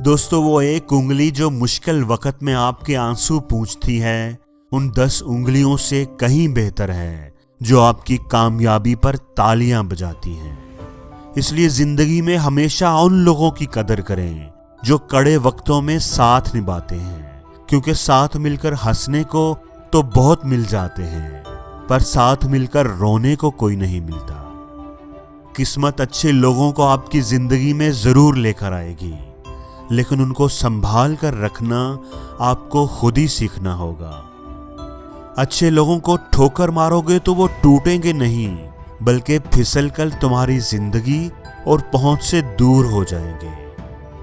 दोस्तों, वो एक उंगली जो मुश्किल वक्त में आपके आंसू पूंछती है, उन 10 उंगलियों से कहीं बेहतर है जो आपकी कामयाबी पर तालियां बजाती हैं। इसलिए जिंदगी में हमेशा उन लोगों की कदर करें जो कड़े वक्तों में साथ निभाते हैं, क्योंकि साथ मिलकर हंसने को तो बहुत मिल जाते हैं, पर साथ मिलकर रोने को कोई नहीं मिलता। किस्मत अच्छे लोगों को आपकी जिंदगी में जरूर लेकर आएगी, लेकिन उनको संभाल कर रखना आपको खुद ही सीखना होगा। अच्छे लोगों को ठोकर मारोगे तो वो टूटेंगे नहीं, बल्कि फिसल कर तुम्हारी जिंदगी और पहुंच से दूर हो जाएंगे।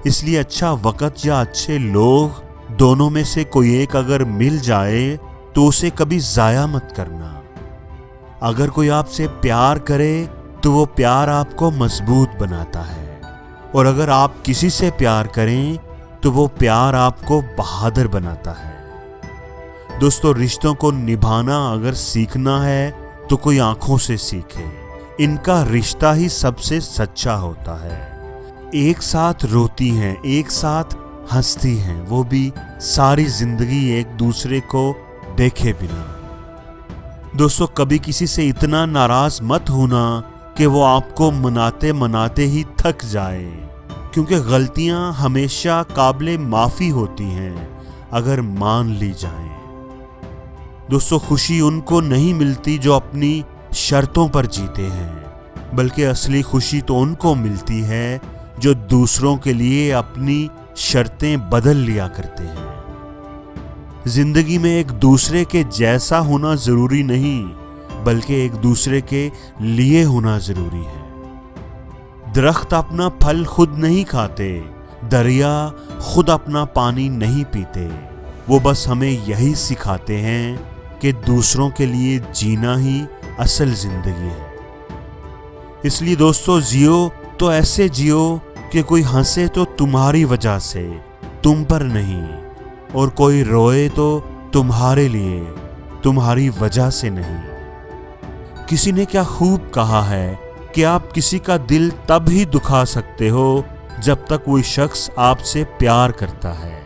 इसलिए अच्छा वक्त या अच्छे लोग दोनों में से कोई एक अगर मिल जाए तो उसे कभी जाया मत करना। अगर कोई आपसे प्यार करे तो वो प्यार आपको मजबूत बनाता है, और अगर आप किसी से प्यार करें तो वो प्यार आपको बहादुर बनाता है। दोस्तों, रिश्तों को निभाना अगर सीखना है तो कोई आंखों से सीखे। इनका रिश्ता ही सबसे सच्चा होता है। एक साथ रोती हैं, एक साथ हंसती हैं, वो भी सारी जिंदगी एक दूसरे को देखे बिना। दोस्तों, कभी किसी से इतना नाराज मत होना कि वो आपको मनाते मनाते ही थक जाए, क्योंकि गलतियां हमेशा काबिले माफी होती हैं अगर मान ली जाएं। दोस्तों, खुशी उनको नहीं मिलती जो अपनी शर्तों पर जीते हैं, बल्कि असली खुशी तो उनको मिलती है जो दूसरों के लिए अपनी शर्तें बदल लिया करते हैं। जिंदगी में एक दूसरे के जैसा होना जरूरी नहीं, बल्कि एक दूसरे के लिए होना जरूरी है। दरख्त अपना फल खुद नहीं खाते, दरिया खुद अपना पानी नहीं पीते। वो बस हमें यही सिखाते हैं कि दूसरों के लिए जीना ही असल जिंदगी है। इसलिए दोस्तों, जियो तो ऐसे जियो कि कोई हंसे तो तुम्हारी वजह से, तुम पर नहीं, और कोई रोए तो तुम्हारे लिए, तुम्हारी वजह से नहीं। किसी ने क्या खूब कहा है कि आप किसी का दिल तब ही दुखा सकते हो जब तक कोई शख्स आपसे प्यार करता है,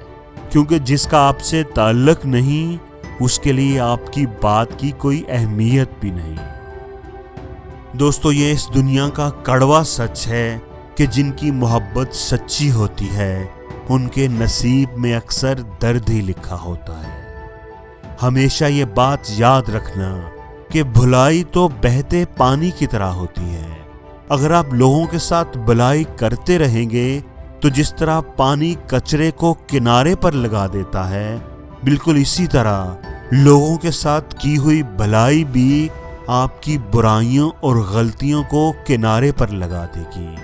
क्योंकि जिसका आपसे ताल्लुक नहीं, उसके लिए आपकी बात की कोई अहमियत भी नहीं। दोस्तों, ये इस दुनिया का कड़वा सच है कि जिनकी मोहब्बत सच्ची होती है उनके नसीब में अक्सर दर्द ही लिखा होता है। हमेशा ये बात याद रखना कि भुलाई तो बहते पानी की तरह होती है। अगर आप लोगों के साथ भलाई करते रहेंगे तो जिस तरह पानी कचरे को किनारे पर लगा देता है, बिल्कुल इसी तरह लोगों के साथ की हुई भलाई भी आपकी बुराइयों और गलतियों को किनारे पर लगा देगी,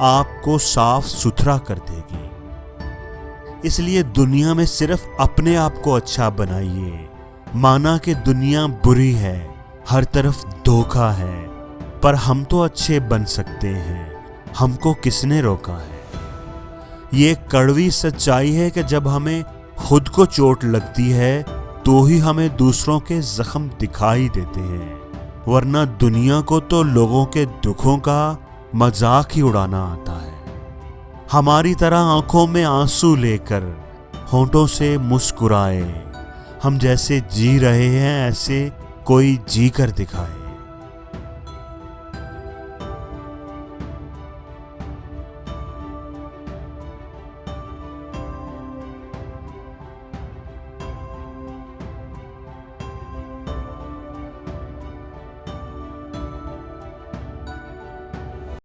आपको साफ सुथरा कर देगी। इसलिए दुनिया में सिर्फ अपने आप को अच्छा बनाइए। माना कि दुनिया बुरी है, हर तरफ धोखा है, पर हम तो अच्छे बन सकते हैं, हमको किसने रोका है। ये कड़वी सच्चाई है कि जब हमें खुद को चोट लगती है तो ही हमें दूसरों के जख्म दिखाई देते हैं, वरना दुनिया को तो लोगों के दुखों का मजाक ही उड़ाना आता है। हमारी तरह आंखों में आंसू लेकर होंठों से मुस्कुराए, हम जैसे जी रहे हैं ऐसे कोई जी कर दिखाए।